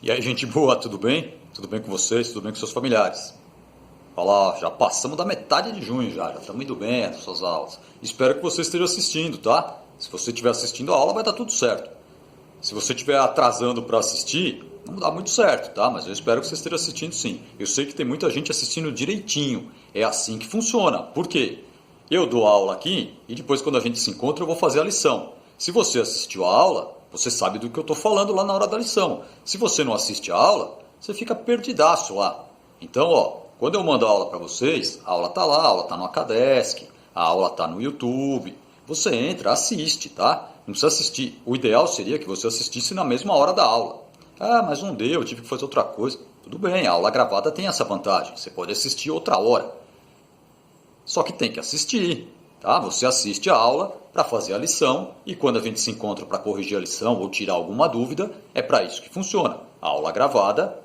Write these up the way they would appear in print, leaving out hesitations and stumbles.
E aí, gente boa, tudo bem? Tudo bem com vocês? Tudo bem com seus familiares? Olha lá, já passamos da metade de junho já estamos indo bem nas suas aulas. Espero que você esteja assistindo, tá? Se você estiver assistindo a aula, vai dar tudo certo. Se você estiver atrasando para assistir, não dá muito certo, tá? Mas eu espero que você esteja assistindo sim. Eu sei que tem muita gente assistindo direitinho. É assim que funciona. Por quê? Eu dou a aula aqui e depois quando a gente se encontra eu vou fazer a lição. Se você assistiu a aula, você sabe do que eu estou falando lá na hora da lição. Se você não assiste a aula, você fica perdidaço lá. Então, ó, quando eu mando a aula para vocês, a aula tá lá, a aula tá no Akadesk, a aula tá no YouTube. Você entra, assiste, tá? Não precisa assistir. O ideal seria que você assistisse na mesma hora da aula. Ah, mas não deu, eu tive que fazer outra coisa. Tudo bem, a aula gravada tem essa vantagem. Você pode assistir outra hora. Só que tem que assistir, tá? Você assiste a aula para fazer a lição e quando a gente se encontra para corrigir a lição ou tirar alguma dúvida, é para isso que funciona. A aula gravada,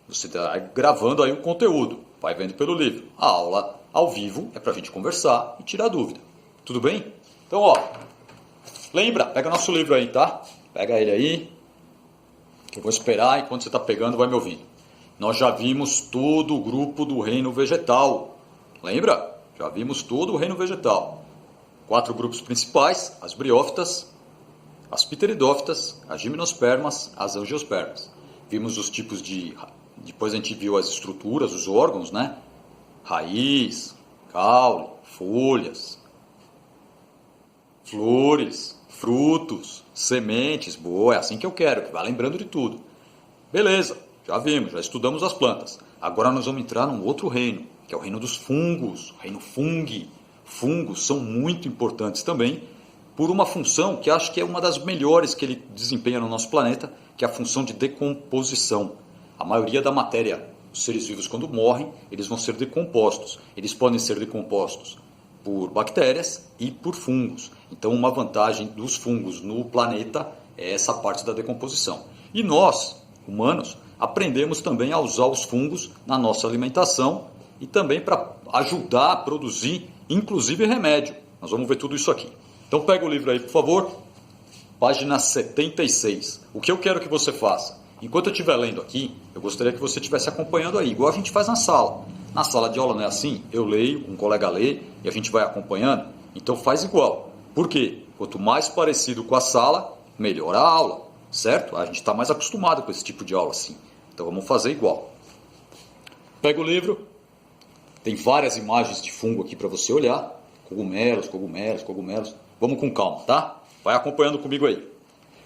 você está gravando aí o conteúdo, vai vendo pelo livro. A aula ao vivo é para a gente conversar e tirar dúvida. Tudo bem? Então, ó, lembra, pega nosso livro aí, tá? Pega ele aí, que eu vou esperar e quando você está pegando vai me ouvindo. Nós já vimos todo o grupo do reino vegetal. Lembra? Já vimos todo o reino vegetal. 4 grupos principais, as briófitas, as pteridófitas, as gimnospermas, as angiospermas. Vimos os tipos de... Depois a gente viu as estruturas, os órgãos, né? Raiz, caule, folhas, flores, frutos, sementes. Boa, é assim que eu quero, que vá lembrando de tudo. Beleza, já vimos, já estudamos as plantas. Agora nós vamos entrar num outro reino, que é o reino dos fungos, o reino fungi. Fungos são muito importantes também, por uma função que acho que é uma das melhores que ele desempenha no nosso planeta, que é a função de decomposição. A maioria da matéria, os seres vivos quando morrem, eles vão ser decompostos. Eles podem ser decompostos por bactérias e por fungos. Então uma vantagem dos fungos no planeta é essa parte da decomposição. E nós, humanos, aprendemos também a usar os fungos na nossa alimentação e também para ajudar a produzir, inclusive, remédio. Nós vamos ver tudo isso aqui. Então pega o livro aí, por favor, página 76. O que eu quero que você faça? Enquanto eu estiver lendo aqui, eu gostaria que você estivesse acompanhando aí, igual a gente faz na sala. Na sala de aula não é assim? Eu leio, um colega lê e a gente vai acompanhando. Então faz igual. Por quê? Quanto mais parecido com a sala, melhor a aula, certo? A gente está mais acostumado com esse tipo de aula assim. Então vamos fazer igual. Pega o livro. Tem várias imagens de fungo aqui para você olhar. Cogumelos, cogumelos, cogumelos. Vamos com calma, tá? Vai acompanhando comigo aí.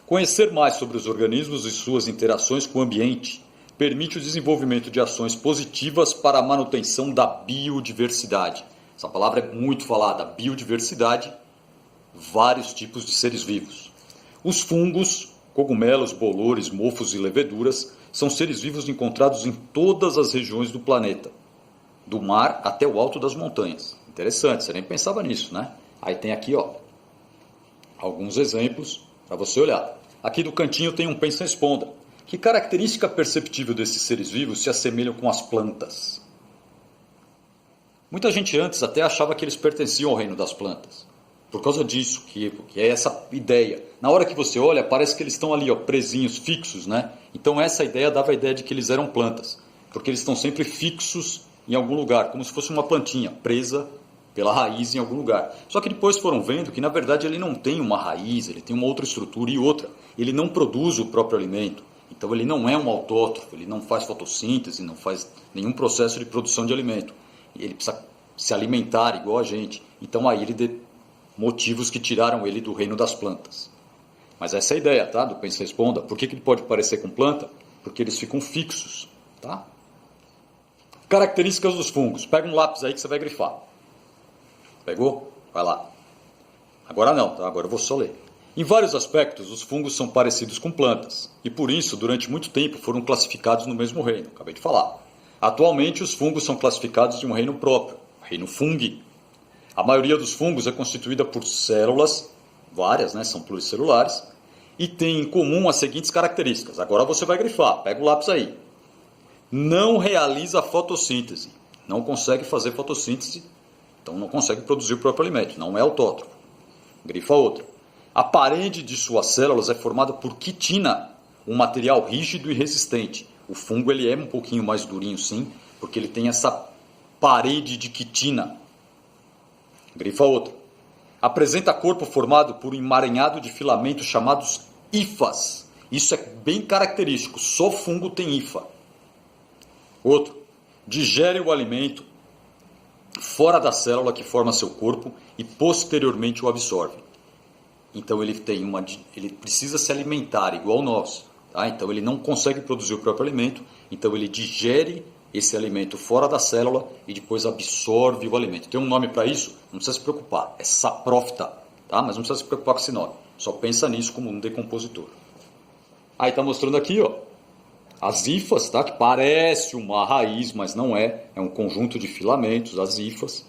Conhecer mais sobre os organismos e suas interações com o ambiente permite o desenvolvimento de ações positivas para a manutenção da biodiversidade. Essa palavra é muito falada, biodiversidade, vários tipos de seres vivos. Os fungos, cogumelos, bolores, mofos e leveduras são seres vivos encontrados em todas as regiões do planeta, do mar até o alto das montanhas. Interessante, você nem pensava nisso, né? Aí tem aqui, ó, alguns exemplos para você olhar. Aqui do cantinho tem um pensa e responda. Que característica perceptível desses seres vivos se assemelham com as plantas? Muita gente antes até achava que eles pertenciam ao reino das plantas. Por causa disso, que é essa ideia. Na hora que você olha, parece que eles estão ali, ó, presinhos, fixos, né? Então essa ideia dava a ideia de que eles eram plantas. Porque eles estão sempre fixos em algum lugar, como se fosse uma plantinha presa pela raiz em algum lugar. Só que depois foram vendo que, na verdade, ele não tem uma raiz, ele tem uma outra estrutura e outra. Ele não produz o próprio alimento. Então, ele não é um autótrofo, ele não faz fotossíntese, não faz nenhum processo de produção de alimento. Ele precisa se alimentar igual a gente. Então, aí ele dê motivos que tiraram ele do reino das plantas. Mas essa é a ideia, tá? Do Pensa e Responda. Por que ele pode parecer com planta? Porque eles ficam fixos, tá? Características dos fungos. Pega um lápis aí que você vai grifar. Pegou? Vai lá. Agora não, tá? Agora eu vou só ler. Em vários aspectos, os fungos são parecidos com plantas. E por isso, durante muito tempo, foram classificados no mesmo reino. Acabei de falar. Atualmente, os fungos são classificados em um reino próprio. O reino fungi. A maioria dos fungos é constituída por células, várias, né? São pluricelulares. E tem em comum as seguintes características. Agora você vai grifar. Pega o lápis aí. Não realiza fotossíntese. Não consegue fazer fotossíntese. Então não consegue produzir o próprio alimento, não é autótrofo. Grifa outra. A parede de suas células é formada por quitina, um material rígido e resistente. O fungo ele é um pouquinho mais durinho sim, porque ele tem essa parede de quitina. Grifa outra. Apresenta corpo formado por um emaranhado de filamentos chamados hifas. Isso é bem característico, só fungo tem hifa. Outro. Digere o alimento fora da célula que forma seu corpo e posteriormente o absorve. Então ele precisa se alimentar igual nós, tá? Então ele não consegue produzir o próprio alimento, então ele digere esse alimento fora da célula e depois absorve o alimento. Tem um nome para isso? Não precisa se preocupar, é saprófita, tá? Mas não precisa se preocupar com esse nome, só pensa nisso como um decompositor. Aí está mostrando aqui, ó, as hifas, tá? Que parece uma raiz, mas não é. É um conjunto de filamentos, as hifas.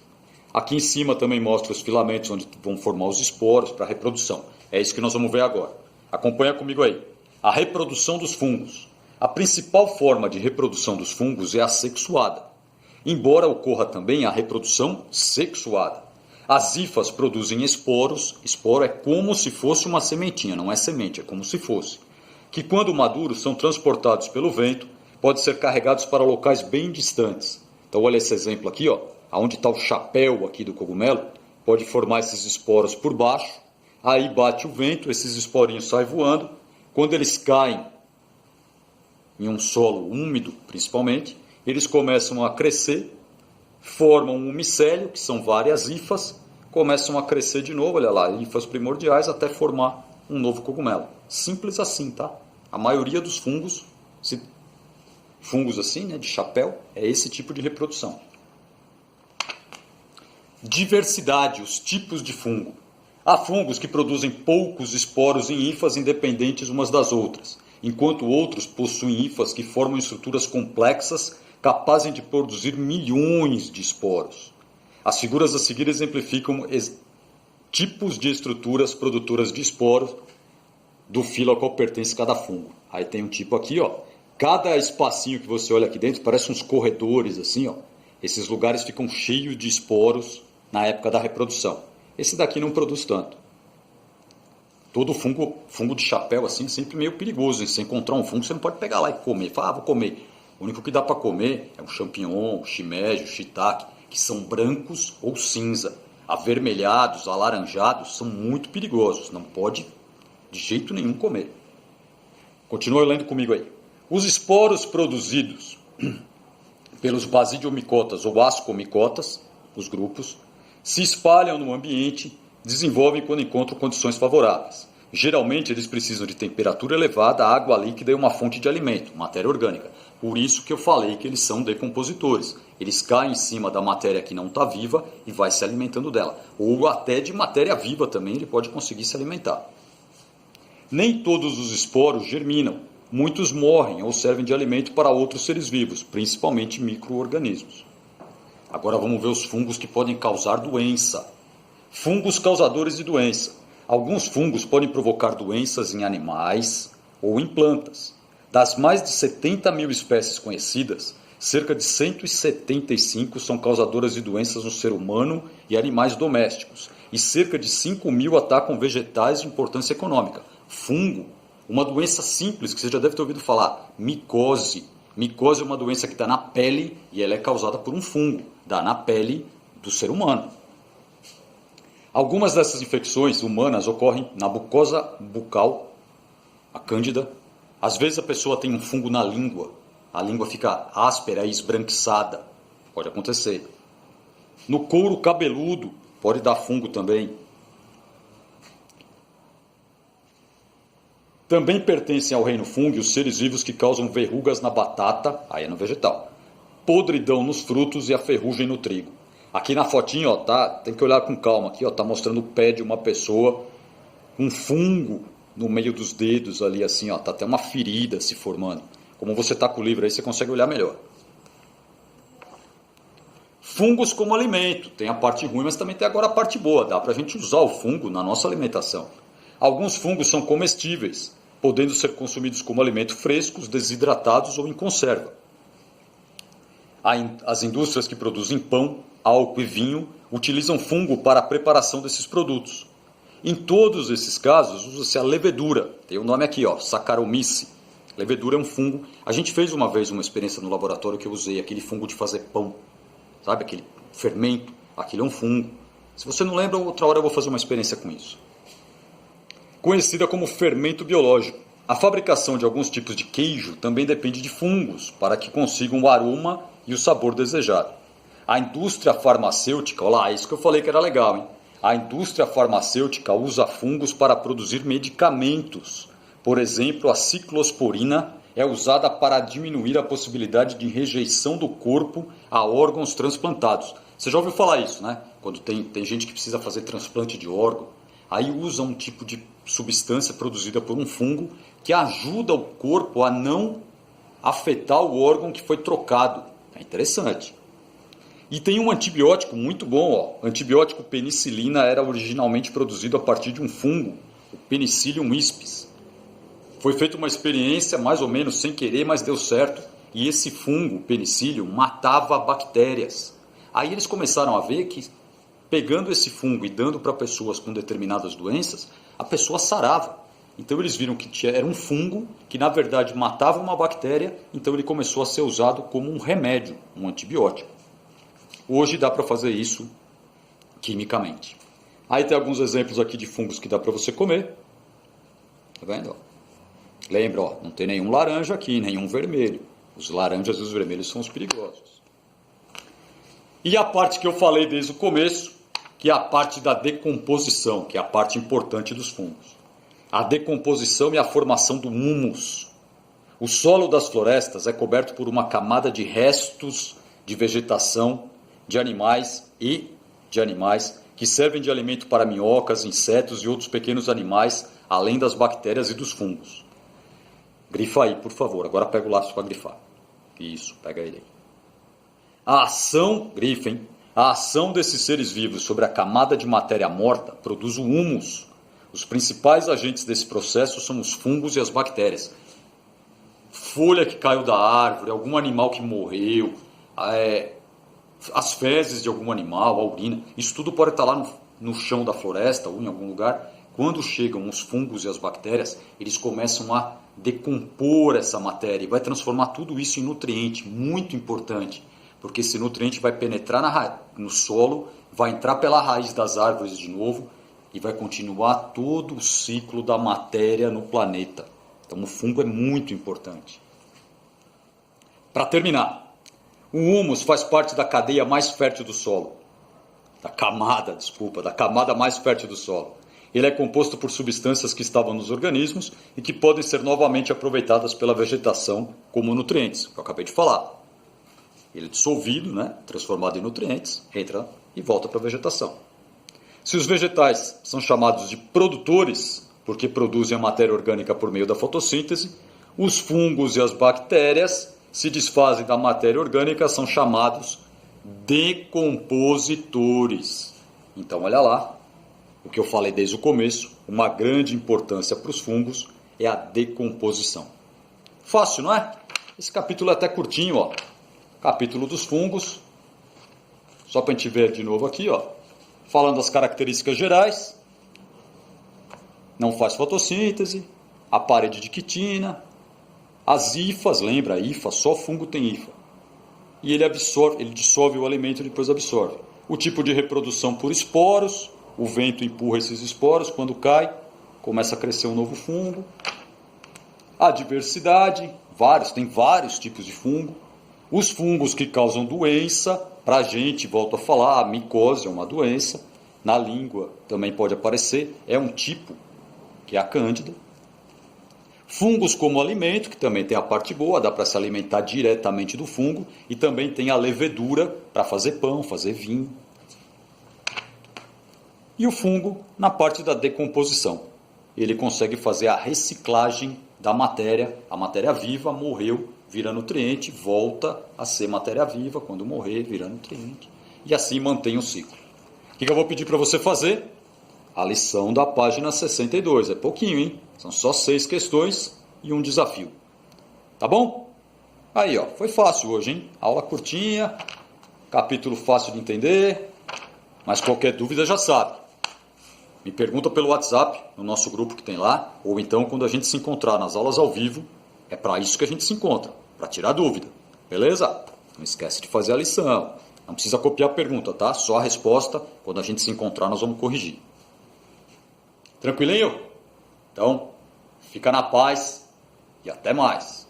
Aqui em cima também mostra os filamentos onde vão formar os esporos para a reprodução. É isso que nós vamos ver agora. Acompanha comigo aí. A reprodução dos fungos. A principal forma de reprodução dos fungos é a sexuada. Embora ocorra também a reprodução sexuada. As hifas produzem esporos. Esporo é como se fosse uma sementinha, não é semente, é como se fosse. Que quando maduros são transportados pelo vento, podem ser carregados para locais bem distantes. Então olha esse exemplo aqui, ó, onde está o chapéu aqui do cogumelo, pode formar esses esporos por baixo, aí bate o vento, esses esporinhos saem voando, quando eles caem em um solo úmido, principalmente, eles começam a crescer, formam um micélio, que são várias hifas, começam a crescer de novo, olha lá, hifas primordiais, até formar um novo cogumelo. Simples assim, tá? A maioria dos fungos, fungos assim, né, de chapéu, é esse tipo de reprodução. Diversidade, os tipos de fungo. Há fungos que produzem poucos esporos em hifas independentes umas das outras, enquanto outros possuem hifas que formam estruturas complexas capazes de produzir milhões de esporos. As figuras a seguir exemplificam tipos de estruturas produtoras de esporos do filo ao qual pertence cada fungo. Aí tem um tipo aqui, ó. Cada espacinho que você olha aqui dentro parece uns corredores assim, ó. Esses lugares ficam cheios de esporos na época da reprodução. Esse daqui não produz tanto. Todo fungo de chapéu assim é sempre meio perigoso. Se você encontrar um fungo, você não pode pegar lá e comer. Fala, vou comer. O único que dá para comer é o champignon, o shimeji, o shiitake, que são brancos ou cinza. Avermelhados, alaranjados, são muito perigosos. Não pode de jeito nenhum comer. Continua lendo comigo aí. Os esporos produzidos pelos basidiomicotas ou ascomicotas, os grupos, se espalham no ambiente, desenvolvem quando encontram condições favoráveis. Geralmente eles precisam de temperatura elevada, água líquida e uma fonte de alimento, matéria orgânica. Por isso que eu falei que eles são decompositores. Eles caem em cima da matéria que não está viva e vai se alimentando dela. Ou até de matéria viva também ele pode conseguir se alimentar. Nem todos os esporos germinam. Muitos morrem ou servem de alimento para outros seres vivos, principalmente micro-organismos. Agora vamos ver os fungos que podem causar doença. Fungos causadores de doença. Alguns fungos podem provocar doenças em animais ou em plantas. Das mais de 70 mil espécies conhecidas, cerca de 175 são causadoras de doenças no ser humano e animais domésticos, e cerca de 5 mil atacam vegetais de importância econômica. Fungo, uma doença simples que você já deve ter ouvido falar, micose. Micose é uma doença que está na pele e ela é causada por um fungo, dá na pele do ser humano. Algumas dessas infecções humanas ocorrem na mucosa bucal, a cândida. Às vezes a pessoa tem um fungo na língua, a língua fica áspera e esbranquiçada, pode acontecer. No couro cabeludo, pode dar fungo também. Também pertencem ao reino fungo os seres vivos que causam verrugas na batata, aí é no vegetal, podridão nos frutos e a ferrugem no trigo. Aqui na fotinho, ó, tá, tem que olhar com calma aqui, ó, tá mostrando o pé de uma pessoa com fungo no meio dos dedos ali, assim, ó, tá até uma ferida se formando. Como você tá com o livro aí, você consegue olhar melhor. Fungos como alimento, tem a parte ruim, mas também tem agora a parte boa, dá pra gente usar o fungo na nossa alimentação. Alguns fungos são comestíveis, podendo ser consumidos como alimento frescos, desidratados ou em conserva. As indústrias que produzem pão, álcool e vinho utilizam fungo para a preparação desses produtos. Em todos esses casos, usa-se a levedura, tem o nome aqui, ó, Saccharomyces, Levedura é um fungo. A gente fez uma vez uma experiência no laboratório que eu usei aquele fungo de fazer pão. Sabe, aquele fermento? Aquilo é um fungo. Se você não lembra, outra hora eu vou fazer uma experiência com isso. Conhecida como fermento biológico. A fabricação de alguns tipos de queijo também depende de fungos para que consigam o aroma e o sabor desejado. A indústria farmacêutica, olha lá, isso que eu falei que era legal, hein? A indústria farmacêutica usa fungos para produzir medicamentos. Por exemplo, a ciclosporina é usada para diminuir a possibilidade de rejeição do corpo a órgãos transplantados. Você já ouviu falar isso, né? Quando tem gente que precisa fazer transplante de órgão, aí usa um tipo de substância produzida por um fungo que ajuda o corpo a não afetar o órgão que foi trocado. É interessante. E tem um antibiótico muito bom, ó. Antibiótico penicilina era originalmente produzido a partir de um fungo, o Penicillium ispis. Foi feita uma experiência, mais ou menos sem querer, mas deu certo. E esse fungo, Penicillium, matava bactérias. Aí eles começaram a ver que, pegando esse fungo e dando para pessoas com determinadas doenças, a pessoa sarava. Então eles viram que era um fungo que, na verdade, matava uma bactéria, então ele começou a ser usado como um remédio, um antibiótico. Hoje dá para fazer isso quimicamente. Aí tem alguns exemplos aqui de fungos que dá para você comer. Tá vendo? Lembra, ó, não tem nenhum laranja aqui, nenhum vermelho. Os laranjas e os vermelhos são os perigosos. E a parte que eu falei desde o começo, que é a parte da decomposição, que é a parte importante dos fungos. A decomposição e a formação do humus. O solo das florestas é coberto por uma camada de restos de vegetação, de animais que servem de alimento para minhocas, insetos e outros pequenos animais, além das bactérias e dos fungos. Grifa aí, por favor. Agora pega o lápis para grifar. Isso, pega ele aí. A ação, grifem, a ação desses seres vivos sobre a camada de matéria morta produz o humus. Os principais agentes desse processo são os fungos e as bactérias. Folha que caiu da árvore, algum animal que morreu, as fezes de algum animal, a urina, isso tudo pode estar lá no chão da floresta ou em algum lugar. Quando chegam os fungos e as bactérias, eles começam a decompor essa matéria e vai transformar tudo isso em nutriente, muito importante, porque esse nutriente vai penetrar no solo, vai entrar pela raiz das árvores de novo e vai continuar todo o ciclo da matéria no planeta. Então o fungo é muito importante. Para terminar, o humus faz parte da cadeia mais fértil do solo. Da camada mais fértil do solo. Ele é composto por substâncias que estavam nos organismos e que podem ser novamente aproveitadas pela vegetação como nutrientes, que eu acabei de falar. Ele é dissolvido, né, transformado em nutrientes, entra e volta para a vegetação. Se os vegetais são chamados de produtores, porque produzem a matéria orgânica por meio da fotossíntese, os fungos e as bactérias se desfazem da matéria orgânica, são chamados decompositores. Então, olha lá, o que eu falei desde o começo, uma grande importância para os fungos é a decomposição. Fácil, não é? Esse capítulo é até curtinho, ó. Capítulo dos fungos. Só para a gente ver de novo aqui, ó. Falando das características gerais. Não faz fotossíntese. A parede de quitina. As hifas, lembra? A hifa, só fungo tem hifa. E ele dissolve o alimento e depois absorve. O tipo de reprodução por esporos. O vento empurra esses esporos. Quando cai, começa a crescer um novo fungo. A diversidade, tem vários tipos de fungo. Os fungos que causam doença, para a gente, volto a falar, a micose é uma doença. Na língua também pode aparecer, é um tipo, que é a cândida. Fungos como alimento, que também tem a parte boa, dá para se alimentar diretamente do fungo. E também tem a levedura para fazer pão, fazer vinho. E o fungo na parte da decomposição. Ele consegue fazer a reciclagem da matéria. A matéria viva morreu, vira nutriente, volta a ser matéria viva, quando morrer, vira nutriente. E assim mantém o ciclo. O que eu vou pedir para você fazer? A lição da página 62. É pouquinho, hein? São só 6 questões e um desafio. Tá bom? Aí, ó, foi fácil hoje, hein? Aula curtinha, capítulo fácil de entender, mas qualquer dúvida já sabe. Me pergunta pelo WhatsApp, no nosso grupo que tem lá, ou então quando a gente se encontrar nas aulas ao vivo, É para isso que a gente se encontra, para tirar dúvida. Beleza? Não esquece de fazer a lição. Não precisa copiar a pergunta, tá? Só a resposta. Quando a gente se encontrar, nós vamos corrigir. Tranquilinho? Então, fica na paz e até mais.